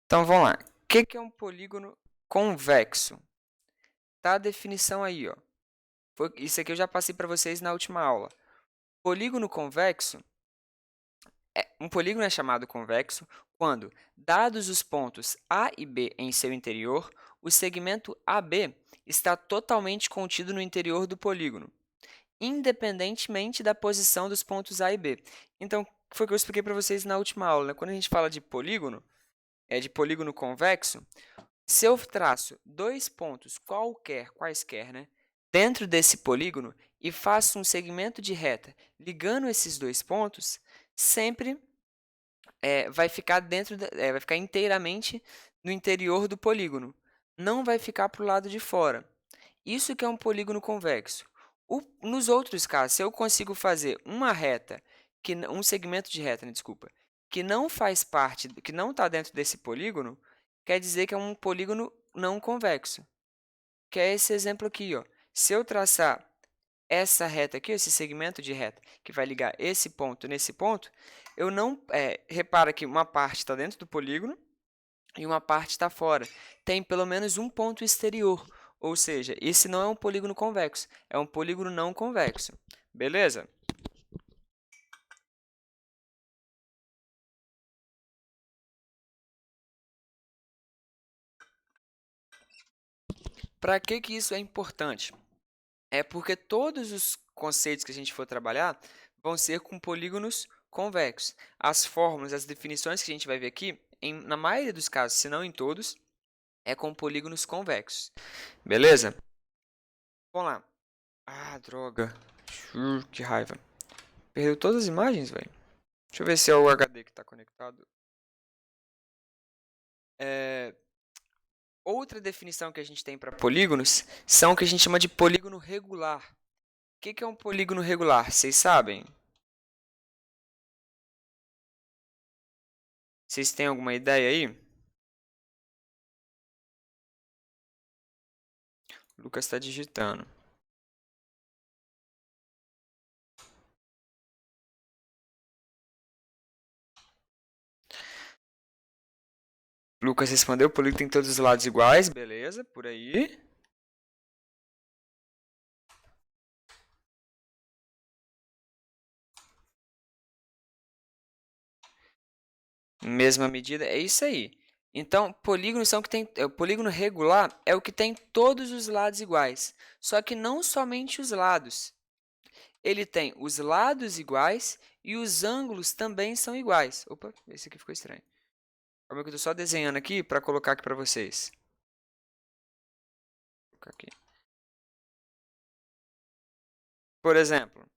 Então, vamos lá. O que é um polígono convexo? Tá a definição aí, ó. Isso aqui eu já passei para vocês na última aula. Polígono convexo um polígono é chamado convexo quando, dados os pontos A e B em seu interior, o segmento AB está totalmente contido no interior do polígono, independentemente da posição dos pontos A e B. Então, foi o que eu expliquei para vocês na última aula, né? Quando a gente fala de polígono, de polígono convexo, se eu traço dois pontos quaisquer, né, dentro desse polígono e faço um segmento de reta ligando esses dois pontos, sempre vai ficar vai ficar inteiramente no interior do polígono. Não vai ficar para o lado de fora. Isso que é um polígono convexo. Nos outros casos, se eu consigo fazer uma reta, um segmento de reta, né, desculpa, que não faz parte, que não está dentro desse polígono, quer dizer que é um polígono não convexo. Que é esse exemplo aqui, ó. Se eu traçar essa reta aqui, esse segmento de reta que vai ligar esse ponto nesse ponto, eu não repara que uma parte está dentro do polígono e uma parte está fora. Tem pelo menos um ponto exterior, ou seja, esse não é um polígono convexo, é um polígono não convexo. Beleza? Para que isso é importante? É porque todos os conceitos que a gente for trabalhar vão ser com polígonos convexos. As fórmulas, as definições que a gente vai ver aqui, na maioria dos casos, se não em todos, é com polígonos convexos. Beleza? Vamos lá. Ah, droga. Que raiva. Perdeu todas as imagens, velho. Deixa eu ver se é o HD que está conectado. Outra definição que a gente tem para polígonos são o que a gente chama de polígono regular. O que é um polígono regular? Vocês sabem? Vocês têm alguma ideia aí? O Lucas está digitando. Lucas respondeu, o polígono tem todos os lados iguais, beleza, por aí. Mesma medida, é isso aí. Então, polígonos são que tem, o polígono regular é o que tem todos os lados iguais. Só que não somente os lados. Ele tem os lados iguais e os ângulos também são iguais. Opa, esse aqui ficou estranho. Como é que eu estou só desenhando aqui para colocar aqui para vocês? Vou colocar aqui. Por exemplo,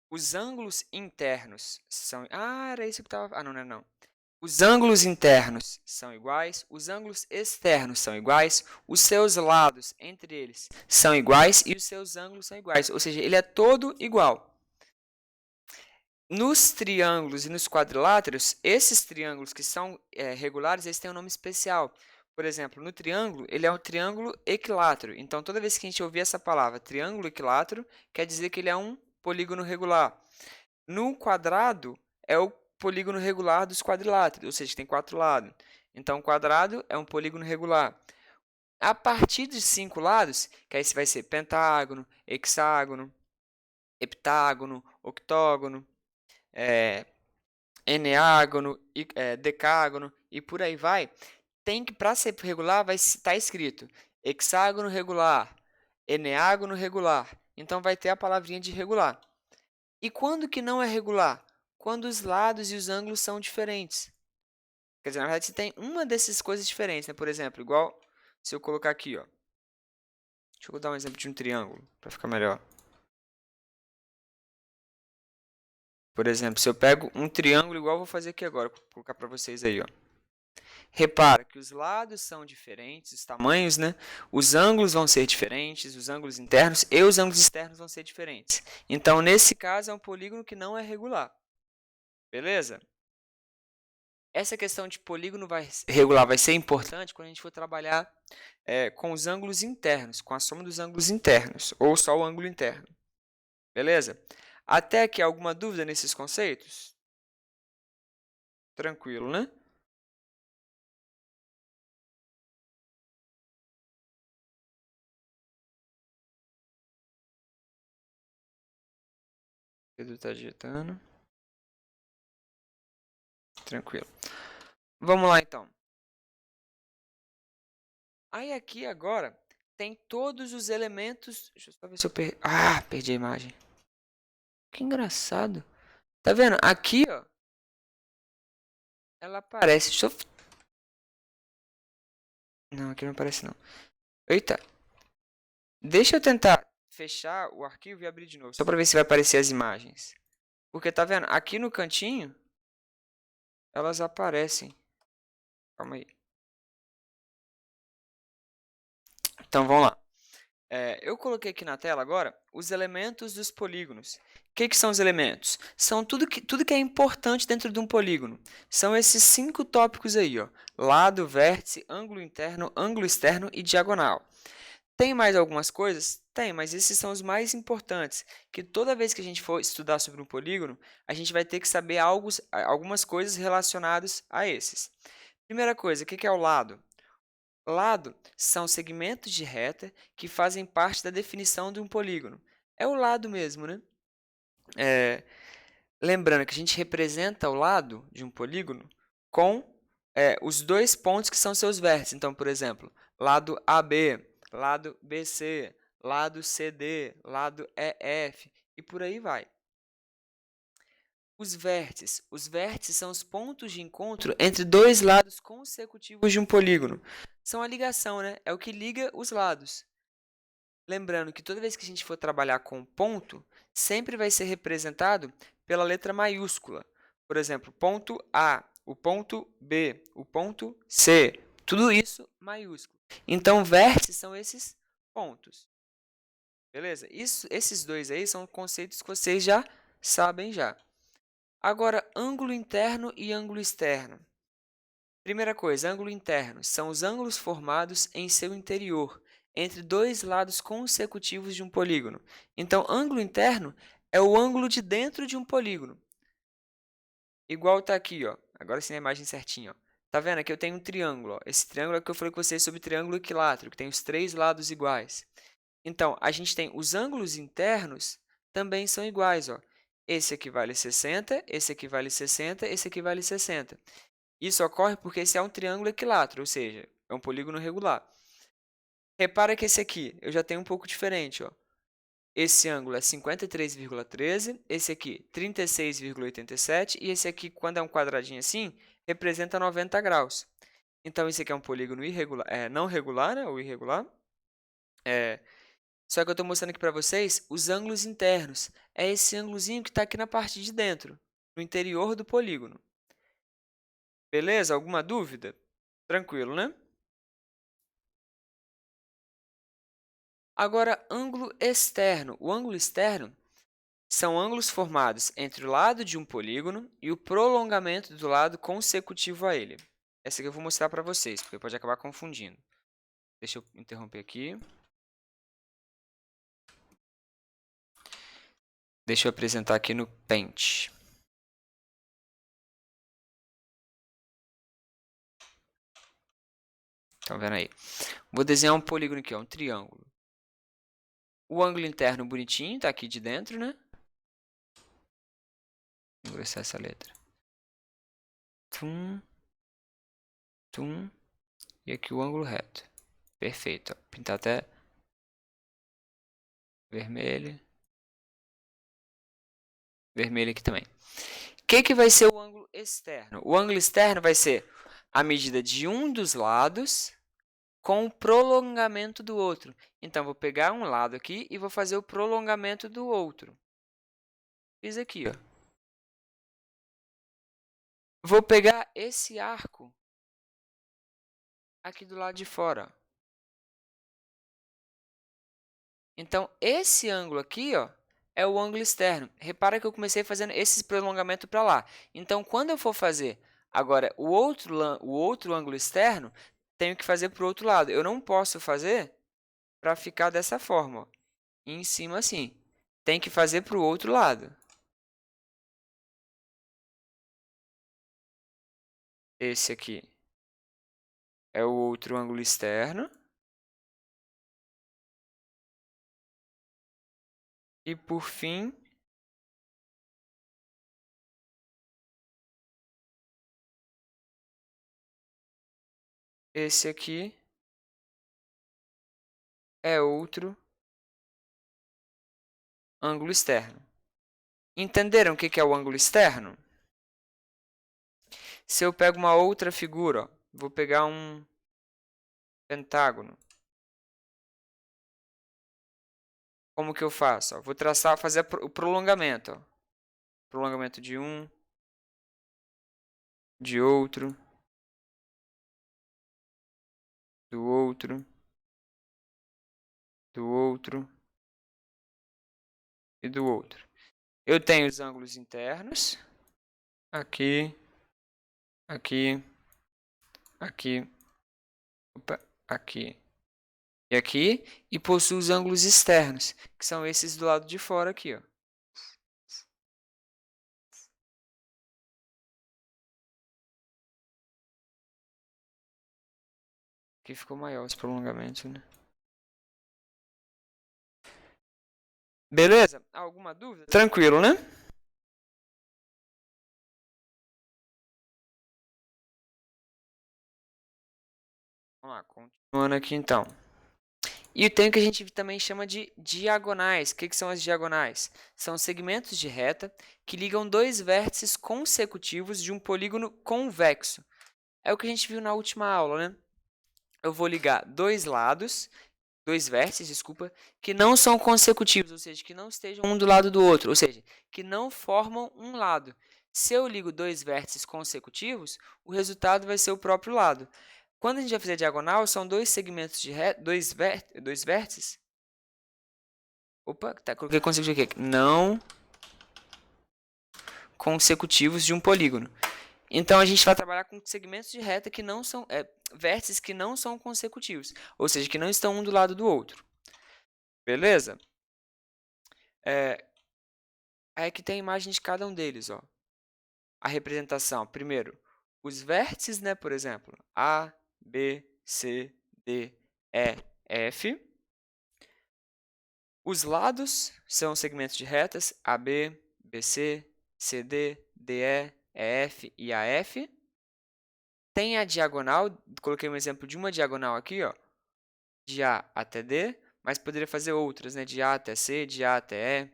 os ângulos internos são... Ah, era isso que estava... Ah, não, não, não. Os ângulos internos são iguais, os ângulos externos são iguais, os seus lados entre eles são iguais e os seus ângulos são iguais. Ou seja, ele é todo igual. Nos triângulos e nos quadriláteros, esses triângulos que são regulares, eles têm um nome especial. Por exemplo, no triângulo, ele é um triângulo equilátero. Então, toda vez que a gente ouvir essa palavra triângulo equilátero, quer dizer que ele é um polígono regular. No quadrado, é o polígono regular dos quadriláteros, ou seja, tem 4 lados. Então, quadrado é um polígono regular. A partir de 5 lados, que aí vai ser pentágono, hexágono, heptágono, octógono, eneágono, decágono e por aí vai, tem que, para ser regular, vai estar escrito hexágono regular, eneágono regular. Então, vai ter a palavrinha de regular. E quando que não é regular? Quando os lados e os ângulos são diferentes. Quer dizer, na verdade, você tem uma dessas coisas diferentes, né? Por exemplo, igual se eu colocar aqui, ó. Deixa eu dar um exemplo de um triângulo, para ficar melhor. Por exemplo, se eu pego um triângulo igual eu vou fazer aqui agora, vou colocar para vocês aí, ó. Repara que os lados são diferentes, os tamanhos, né? Os ângulos vão ser diferentes, os ângulos internos e os ângulos externos vão ser diferentes. Então, nesse caso, é um polígono que não é regular. Beleza? Essa questão de polígono regular vai ser importante quando a gente for trabalhar com os ângulos internos, com a soma dos ângulos internos, ou só o ângulo interno. Beleza? Até aqui, alguma dúvida nesses conceitos? Tranquilo, né? Pedro está digitando. Tranquilo. Vamos lá, então. Aí aqui agora tem todos os elementos. Deixa eu só ver se eu perdi. Ah, perdi a imagem. Que engraçado. Tá vendo? Aqui, ó. Ela aparece. Deixa eu... Não, aqui não aparece não. Eita. Deixa eu tentar fechar o arquivo e abrir de novo. Só para ver se vai aparecer as imagens. Porque tá vendo? Aqui no cantinho, elas aparecem. Calma aí. Então vamos lá. Eu coloquei aqui na tela agora os elementos dos polígonos. O que são os elementos? São tudo que é importante dentro de um polígono. São esses 5 tópicos aí, ó. Lado, vértice, ângulo interno, ângulo externo e diagonal. Tem mais algumas coisas? Tem, mas esses são os mais importantes, que toda vez que a gente for estudar sobre um polígono, a gente vai ter que saber algumas coisas relacionadas a esses. Primeira coisa, o que é o lado? Lado são segmentos de reta que fazem parte da definição de um polígono. É o lado mesmo, né? Lembrando que a gente representa o lado de um polígono com os 2 pontos que são seus vértices. Então, por exemplo, lado AB, lado BC, lado CD, lado EF e por aí vai. Os vértices são os pontos de encontro entre 2 lados consecutivos de um polígono. São a ligação, né? É o que liga os lados. Lembrando que toda vez que a gente for trabalhar com ponto, sempre vai ser representado pela letra maiúscula. Por exemplo, ponto A, o ponto B, o ponto C, tudo isso maiúsculo. Então, vértices são esses pontos. Beleza? Esses dois aí são conceitos que vocês já sabem já. Agora, ângulo interno e ângulo externo. Primeira coisa, ângulo interno são os ângulos formados em seu interior, entre 2 lados consecutivos de um polígono. Então, ângulo interno é o ângulo de dentro de um polígono. Igual está aqui, ó. Agora sim a imagem certinha. Ó. Tá vendo? Aqui eu tenho um triângulo. Ó. Esse triângulo é que eu falei com vocês sobre triângulo equilátero, que tem os 3 lados iguais. Então, a gente tem os ângulos internos também são iguais. Ó. Esse aqui vale 60, esse aqui vale 60, esse aqui vale 60. Isso ocorre porque esse é um triângulo equilátero, ou seja, é um polígono regular. Repara que esse aqui eu já tenho um pouco diferente. Ó. Esse ângulo é 53,13, esse aqui 36,87 e esse aqui, quando é um quadradinho assim, representa 90 graus. Então, esse aqui é um polígono irregular, não regular, né, ou irregular. Só que eu estou mostrando aqui para vocês os ângulos internos. É esse ângulozinho que está aqui na parte de dentro, no interior do polígono. Beleza? Alguma dúvida? Tranquilo, né? Agora, ângulo externo. O ângulo externo são ângulos formados entre o lado de um polígono e o prolongamento do lado consecutivo a ele. Essa aqui eu vou mostrar para vocês, porque pode acabar confundindo. Deixa eu interromper aqui. Deixa eu apresentar aqui no Paint. Estão vendo aí? Vou desenhar um polígono aqui, ó, um triângulo. O ângulo interno bonitinho, está aqui de dentro, né? Vou engrossar essa letra. Tum, tum, e aqui o ângulo reto. Perfeito. Ó. Pintar até vermelho. Vermelho aqui também. O que vai ser o ângulo externo? O ângulo externo vai ser a medida de um dos lados com o prolongamento do outro. Então, vou pegar um lado aqui e vou fazer o prolongamento do outro. Fiz aqui, ó. Vou pegar esse arco aqui do lado de fora. Ó. Então, esse ângulo aqui, ó, é o ângulo externo. Repara que eu comecei fazendo esse prolongamento para lá. Então, quando eu for fazer agora o outro ângulo externo, tenho que fazer para o outro lado. Eu não posso fazer para ficar dessa forma, ó, em cima assim. Tem que fazer para o outro lado. Esse aqui é o outro ângulo externo. E, por fim, esse aqui é outro ângulo externo. Entenderam o que é o ângulo externo? Se eu pego uma outra figura, ó, vou pegar um pentágono. Como que eu faço? Ó, vou traçar, fazer o prolongamento. Ó. Prolongamento de um, de outro, do outro, do outro e do outro. Eu tenho os ângulos internos, aqui, aqui, aqui, opa, aqui e aqui, e possuo os ângulos externos, que são esses do lado de fora aqui, ó. Aqui ficou maior esse prolongamento, né? Beleza? Alguma dúvida? Tranquilo, né? Vamos lá, continuando aqui então. E tem o que a gente também chama de diagonais. O que são as diagonais? São segmentos de reta que ligam dois vértices consecutivos de um polígono convexo. É o que a gente viu na última aula, né? Eu vou ligar dois vértices, desculpa, que não são consecutivos, ou seja, que não estejam um do lado do outro, ou seja, que não formam um lado. Se eu ligo dois vértices consecutivos, o resultado vai ser o próprio lado. Quando a gente vai fazer diagonal, são dois segmentos de reta, dois vértices. Opa, tá, coloquei consecutivo aqui. Não consecutivos de um polígono. Então, a gente vai trabalhar com segmentos de reta que não são, vértices que não são consecutivos, ou seja, que não estão um do lado do outro. Beleza? Aí aqui tem a imagem de cada um deles, ó. A representação, primeiro, os vértices, né, por exemplo, A, B, C, D, E, F. Os lados são segmentos de retas AB, BC, CD, DE, EF e AF. Tem a diagonal, coloquei um exemplo de uma diagonal aqui, ó, de A até D, mas poderia fazer outras, né, de A até C, de A até E,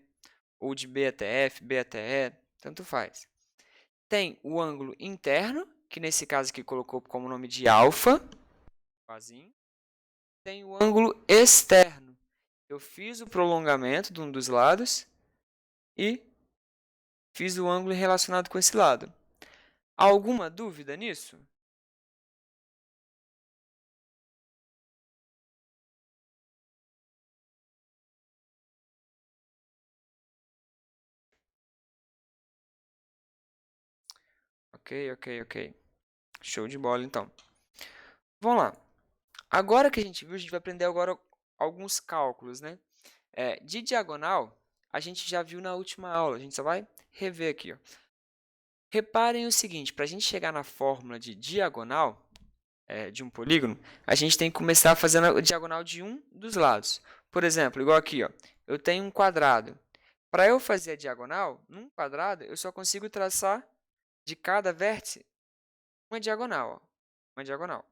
ou de B até F, B até E, tanto faz. Tem o ângulo interno, que nesse caso aqui colocou como nome de alfa. Tem o ângulo externo. Eu fiz o prolongamento de um dos lados e fiz o ângulo relacionado com esse lado. Alguma dúvida nisso? Ok. Show de bola, então. Vamos lá. Agora que a gente viu, a gente vai aprender agora alguns cálculos, né? De diagonal, a gente já viu na última aula. A gente só vai rever aqui, ó. Reparem o seguinte, para a gente chegar na fórmula de diagonal de um polígono, a gente tem que começar fazendo a diagonal de um dos lados. Por exemplo, igual aqui, ó, eu tenho um quadrado. Para eu fazer a diagonal, num quadrado, eu só consigo traçar de cada vértice uma diagonal. Ó, uma diagonal.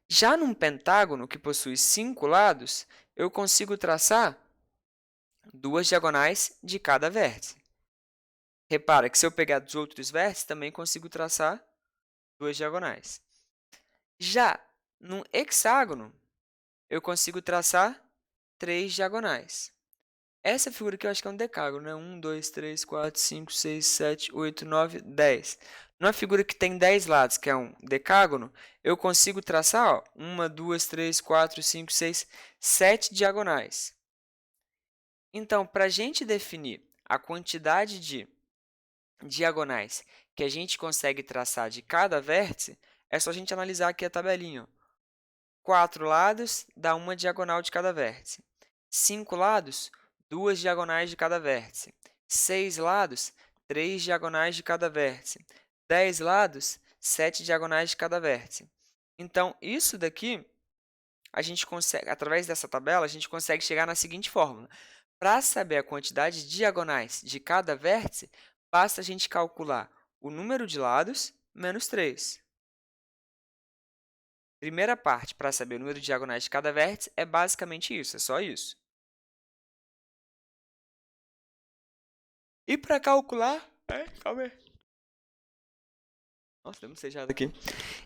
Já num pentágono, que possui 5 lados, eu consigo traçar duas diagonais de cada vértice. Repara que se eu pegar dos outros vértices, também consigo traçar duas diagonais. Já num hexágono, eu consigo traçar 3 diagonais. Essa figura aqui eu acho que é um decágono, né? 1, 2, 3, 4, 5, 6, 7, 8, 9, 10. Numa figura que tem 10 lados, que é um decágono, eu consigo traçar, ó, 1, 2, 3, 4, 5, 6, 7 diagonais. Então, para a gente definir a quantidade de diagonais que a gente consegue traçar de cada vértice, é só a gente analisar aqui a tabelinha. 4 lados dá uma diagonal de cada vértice. 5 lados, 2 diagonais de cada vértice. 6 lados, 3 diagonais de cada vértice. 10 lados, 7 diagonais de cada vértice. Então, isso daqui, a gente consegue, através dessa tabela, a gente consegue chegar na seguinte fórmula. Para saber a quantidade de diagonais de cada vértice, basta a gente calcular o número de lados menos 3. Primeira parte, para saber o número de diagonais de cada vértice, é basicamente isso, é só isso. E para calcular... calma aí. Nossa, deu uma sejada aqui.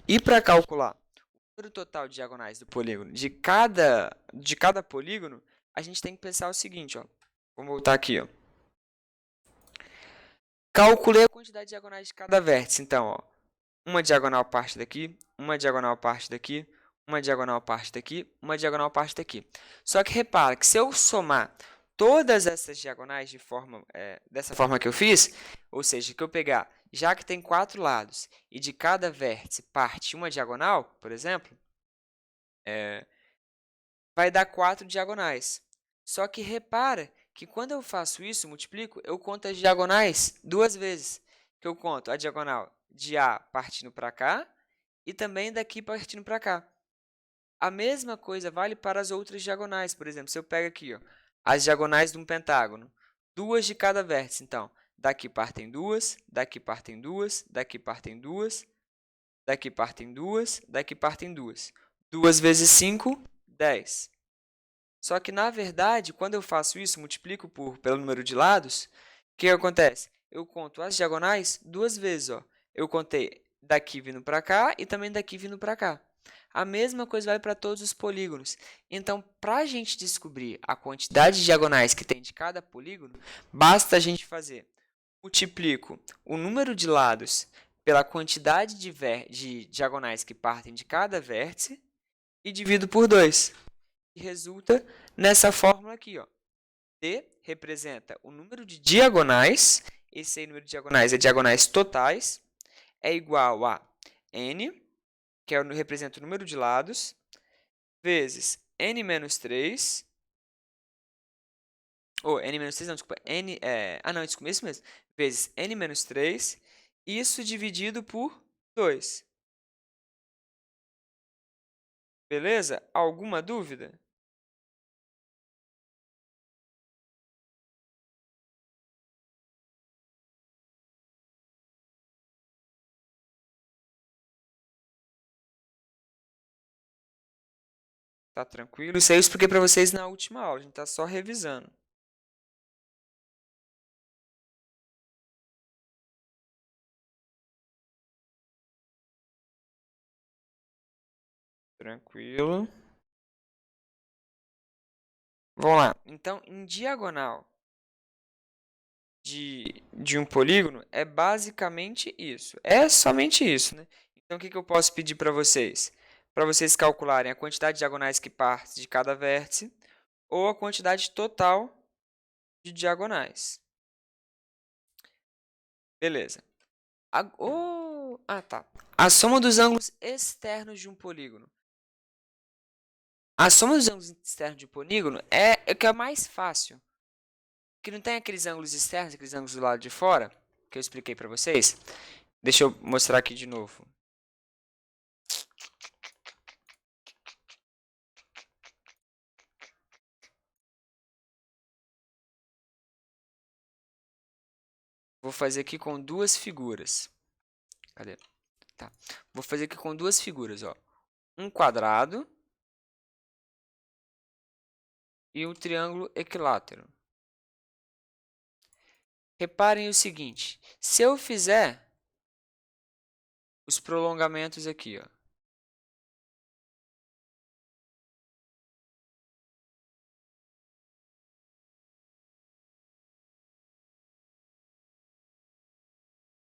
E para calcular o número total de diagonais do polígono de cada polígono, a gente tem que pensar o seguinte, ó. Vamos voltar aqui, ó. Calculei a quantidade de diagonais de cada vértice. Então, ó, uma diagonal parte daqui, uma diagonal parte daqui, uma diagonal parte daqui, uma diagonal parte daqui. Só que repara que se eu somar todas essas diagonais dessa forma que eu fiz, ou seja, que eu pegar, já que tem 4 lados, e de cada vértice parte uma diagonal, por exemplo, vai dar 4 diagonais. Só que repara que quando eu faço isso, multiplico, eu conto as diagonais 2 vezes. Que eu conto a diagonal de A partindo para cá e também daqui partindo para cá. A mesma coisa vale para as outras diagonais. Por exemplo, se eu pego aqui, ó, as diagonais de um pentágono, 2 de cada vértice. Então, daqui partem 2, daqui partem 2, daqui partem 2, daqui partem 2, daqui partem 2. 2 vezes 5, 10. Só que, na verdade, quando eu faço isso, multiplico pelo número de lados, o que acontece? Eu conto as diagonais 2 vezes. Ó. Eu contei daqui vindo para cá e também daqui vindo para cá. A mesma coisa vale para todos os polígonos. Então, para a gente descobrir a quantidade de diagonais que tem de cada polígono, basta a gente fazer. Multiplico o número de lados pela quantidade de diagonais que partem de cada vértice e divido por 2. E resulta nessa fórmula aqui, ó. D representa o número de diagonais, esse aí, número de diagonais é diagonais totais, é igual a n, que representa o número de lados, vezes n menos 3, ou n menos 3, não, desculpa, desculpa, isso mesmo, vezes n menos 3, isso dividido por 2. Beleza? Alguma dúvida? Tá tranquilo? Isso aí eu expliquei para vocês na última aula, a gente está só revisando. Tranquilo. Vamos lá. Então, em diagonal de um polígono, é basicamente isso. É somente isso, né? Então, o que eu posso pedir para vocês? Para vocês calcularem a quantidade de diagonais que partem de cada vértice ou a quantidade total de diagonais. Beleza. Tá. A soma dos ângulos externos de um polígono. A soma dos ângulos externos de um polígono é o que é mais fácil. Que não tem aqueles ângulos externos, aqueles ângulos do lado de fora, que eu expliquei para vocês. Deixa eu mostrar aqui de novo. Vou fazer aqui com duas figuras. Cadê? Tá. Vou fazer aqui com duas figuras, ó. Um quadrado e um triângulo equilátero. Reparem o seguinte, se eu fizer os prolongamentos aqui, ó.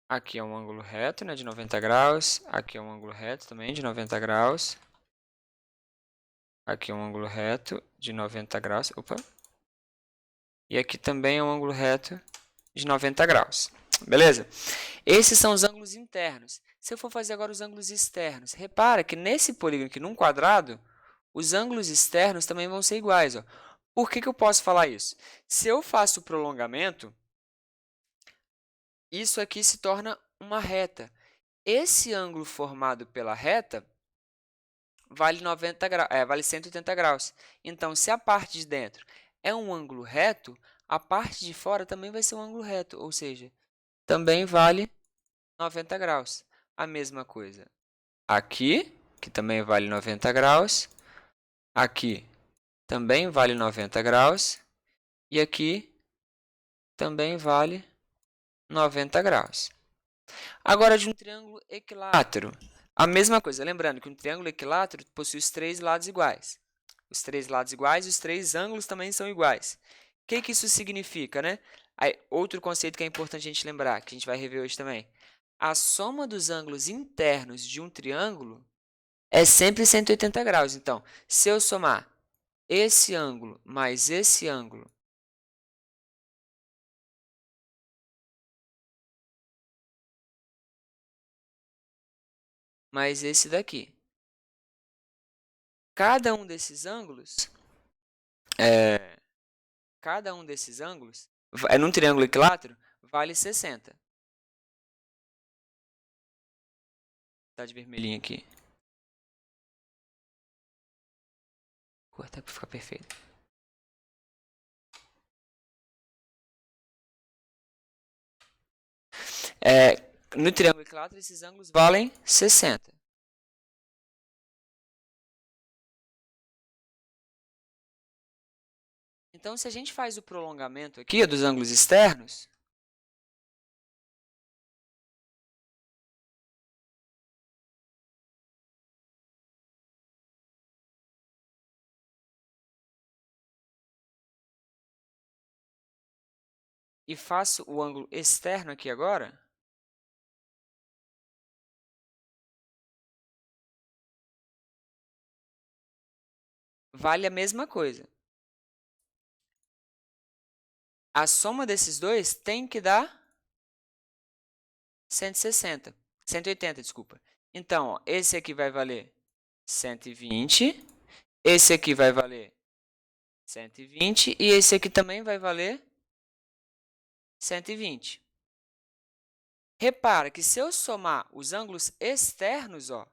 Aqui é um ângulo reto, né, de 90 graus. Aqui é um ângulo reto também de 90 graus. Aqui é um ângulo reto de 90 graus. Opa. E aqui também é um ângulo reto de 90 graus. Beleza? Esses são os ângulos internos. Se eu for fazer agora os ângulos externos, repara que nesse polígono aqui, num quadrado, os ângulos externos também vão ser iguais. Ó. Por que eu posso falar isso? Se eu faço o prolongamento, isso aqui se torna uma reta. esse ângulo formado pela reta vale 90 graus, vale 180 graus. Então, se a parte de dentro é um ângulo reto, a parte de fora também vai ser um ângulo reto, ou seja, também vale 90 graus. A mesma coisa aqui, que também vale 90 graus. Aqui também vale 90 graus. E aqui também vale 90 graus. Agora, de um triângulo equilátero, a mesma coisa. Lembrando que um triângulo equilátero possui os três lados iguais. Os três lados iguais e os três ângulos também são iguais. O que isso significa, né? Aí, outro conceito que é importante a gente lembrar, que a gente vai rever hoje também. A soma dos ângulos internos de um triângulo é sempre 180 graus. Então, se eu somar esse ângulo mais esse ângulo mais esse daqui, cada um desses ângulos num triângulo equilátero, vale 60. Tá de vermelhinho aqui. Vou cortar para ficar perfeito. No triângulo equilátero, esses ângulos valem 60. Então, se a gente faz o prolongamento aqui dos ângulos externos, e faço o ângulo externo aqui agora, vale a mesma coisa. A soma desses dois tem que dar 160. 180, desculpa. Então, ó, esse aqui vai valer 120, esse aqui vai valer 120 e esse aqui também vai valer 120. Repara que se eu somar os ângulos externos, ó,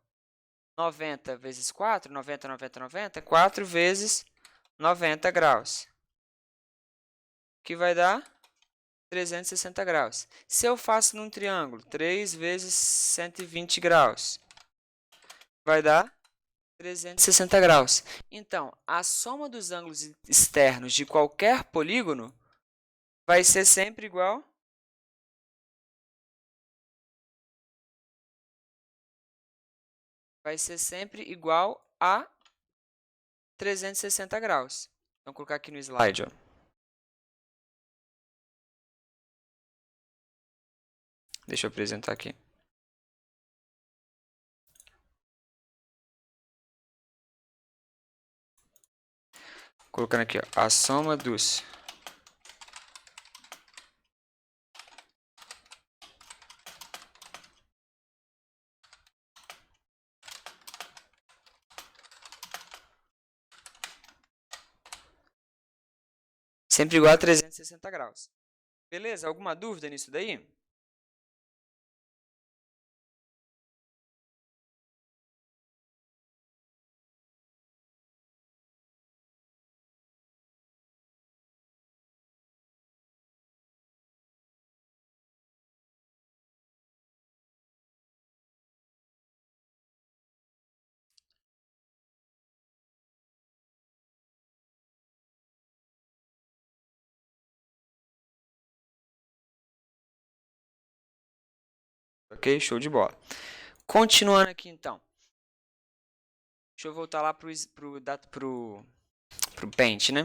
90 vezes 4, 90, 90, 90, 4 vezes 90 graus, que vai dar 360 graus. Se eu faço num triângulo 3 vezes 120 graus, vai dar 360 graus. Então, a soma dos ângulos externos de qualquer polígono vai ser sempre igual a 360 graus. Vou colocar aqui no slide, ó. Deixa eu apresentar aqui. Colocando aqui, ó, a soma dos sempre igual a 360 graus. Beleza? Alguma dúvida nisso daí? Ok? Show de bola. Continuando aqui, então. Deixa eu voltar lá pro Paint, né?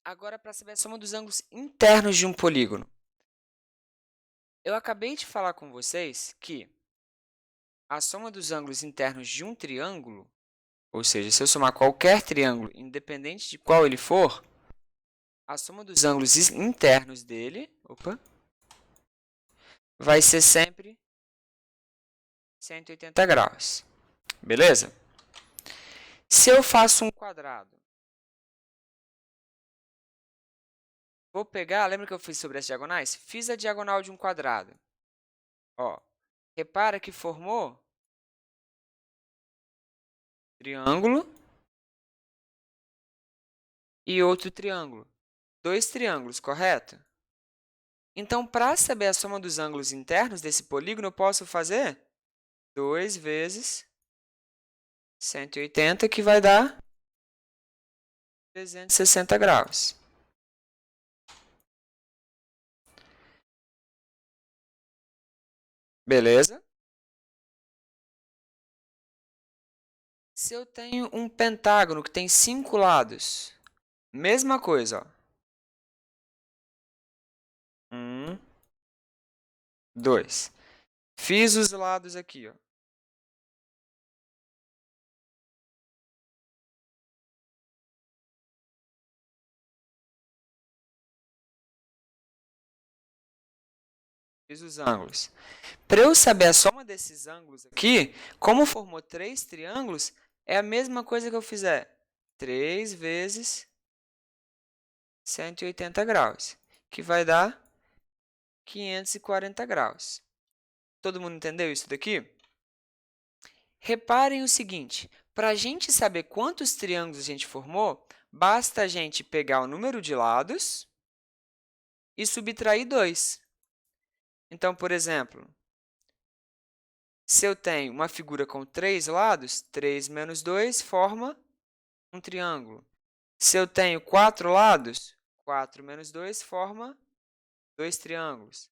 Agora, para saber a soma dos ângulos internos de um polígono. Eu acabei de falar com vocês que a soma dos ângulos internos de um triângulo, ou seja, se eu somar qualquer triângulo, independente de qual ele for, a soma dos ângulos internos dele, vai ser sempre 180 graus. Beleza? Se eu faço um quadrado Vou pegar, lembra que eu fiz sobre as diagonais? Fiz a diagonal de um quadrado. Ó, repara que formou triângulo e outro triângulo. 2 triângulos, correto? Então, para saber a soma dos ângulos internos desse polígono, eu posso fazer 2 vezes 180, que vai dar 360 graus. Beleza? Se eu tenho um pentágono que tem 5 lados, mesma coisa, ó. 1, 2. Fiz os lados aqui, ó. Fiz os ângulos. Para eu saber a soma desses ângulos aqui, como formou 3 triângulos, é a mesma coisa que eu fizer 3 vezes 180 graus, que vai dar 540 graus. Todo mundo entendeu isso daqui? Reparem o seguinte, para a gente saber quantos triângulos a gente formou, basta a gente pegar o número de lados e subtrair 2. Então, por exemplo, se eu tenho uma figura com 3 lados, 3 menos 2 forma um triângulo. Se eu tenho 4 lados, 4 menos 2 forma 2 triângulos.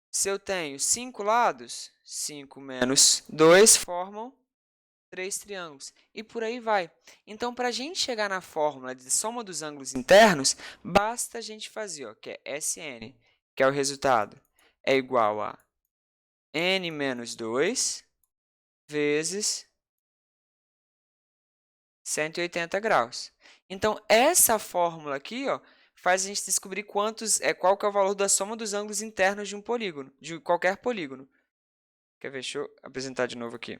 Se eu tenho 5 lados, 5 menos 2 formam 3 triângulos. E por aí vai. Então, para a gente chegar na fórmula de soma dos ângulos internos, basta a gente fazer, ó, que é SN, que é o resultado, é igual a N menos 2 vezes 180 graus. Então, essa fórmula aqui, ó, faz a gente descobrir qual que é o valor da soma dos ângulos internos de um polígono, de qualquer polígono. Quer ver? Deixa eu apresentar de novo aqui.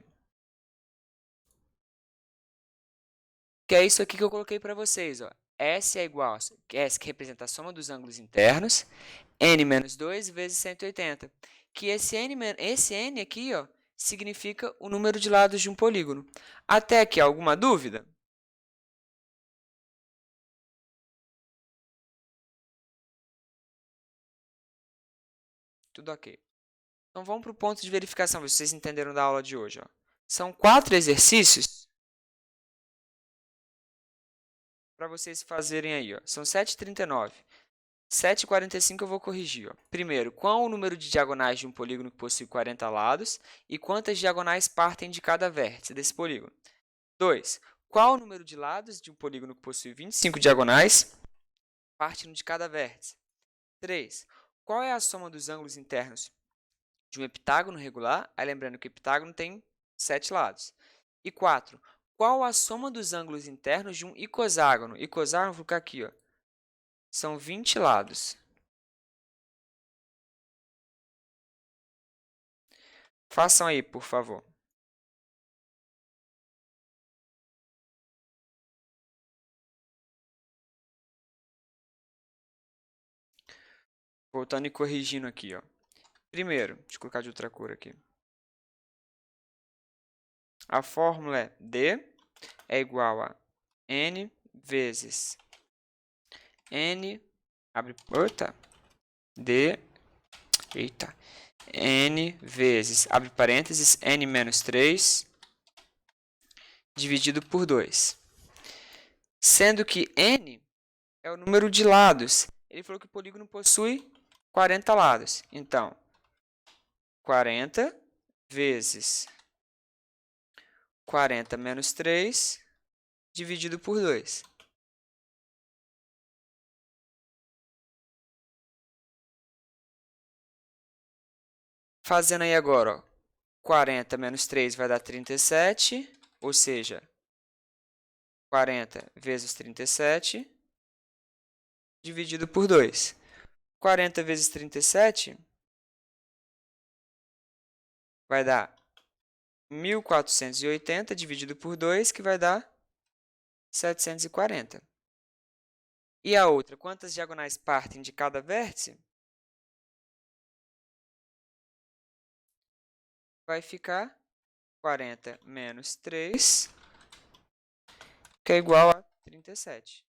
Que é isso aqui que eu coloquei para vocês, ó. S é igual a S, que representa a soma dos ângulos internos, N menos 2 vezes 180. Que esse N aqui, ó, significa o número de lados de um polígono. Até aqui, alguma dúvida? Tudo ok. Então, vamos para o ponto de verificação, ver se vocês entenderam da aula de hoje. Ó. São 4 exercícios para vocês fazerem aí. Ó. São 7h39. 7h45 eu vou corrigir. Ó. Primeiro, qual o número de diagonais de um polígono que possui 40 lados e quantas diagonais partem de cada vértice desse polígono? 2. Qual o número de lados de um polígono que possui 25 diagonais partindo de cada vértice? 3. Qual é a soma dos ângulos internos de um heptágono regular? Aí, lembrando que o heptágono tem 7 lados. E 4. Qual a soma dos ângulos internos de um icoságono? Icoságono, vou colocar aqui, ó. São 20 lados. Façam aí, por favor. Voltando e corrigindo aqui, ó. Primeiro, deixa eu colocar de outra cor aqui. A fórmula é D é igual a N vezes N, abre, D, N vezes, abre parênteses, N menos 3, dividido por 2. Sendo que N é o número de lados. Ele falou que o polígono possui 40 lados. Então, 40 vezes 40 menos 3, dividido por 2. Fazendo aí agora, ó, 40 menos 3 vai dar 37, ou seja, 40 vezes 37, dividido por 2. 40 vezes 37 vai dar 1.480, dividido por 2, que vai dar 740. E a outra, quantas diagonais partem de cada vértice? Vai ficar 40 menos 3, que é igual a 37.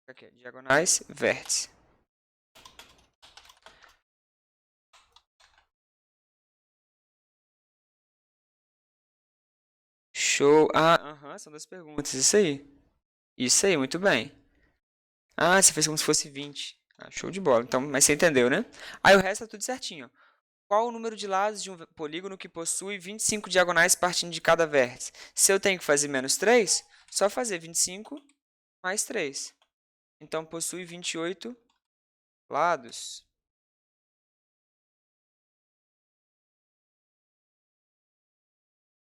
Aqui, diagonais, vértice. Show. São 2 perguntas. Isso aí. Isso aí, muito bem. Ah, você fez como se fosse 20. Ah, show de bola. Então, mas você entendeu, né? Aí o resto é tudo certinho. Qual o número de lados de um polígono que possui 25 diagonais partindo de cada vértice? Se eu tenho que fazer menos 3, só fazer 25 mais 3. Então, possui 28 lados.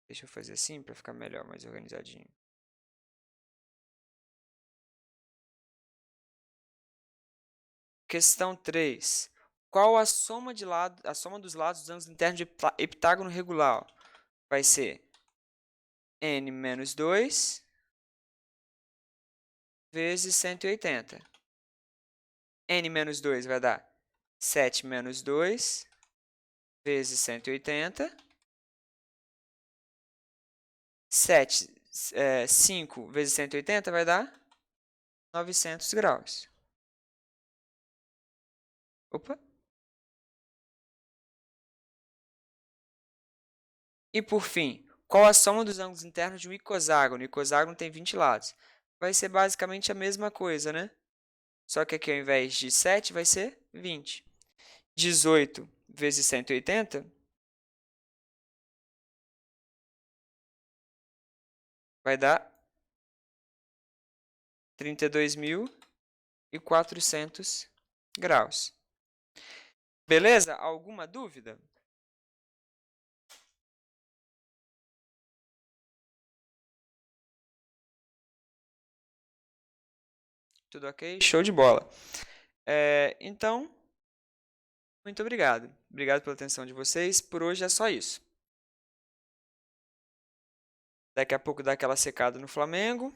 Deixa eu fazer assim para ficar melhor, mais organizadinho. Questão 3. Qual a soma dos lados dos ângulos internos de heptágono regular? Vai ser n menos 2 vezes 180. N menos 2 vai dar 7 menos 2 vezes 180. 5 vezes 180 vai dar 900 graus. Opa! E por fim, qual a soma dos ângulos internos de um icoságono? O icoságono tem 20 lados. Vai ser basicamente a mesma coisa, né? Só que aqui ao invés de 7 vai ser 20. 18 vezes 180 vai dar 32.400 graus. Beleza? Alguma dúvida? Tudo ok? Show de bola. Então, muito obrigado. Obrigado pela atenção de vocês. Por hoje é só isso. Daqui a pouco dá aquela secada no Flamengo.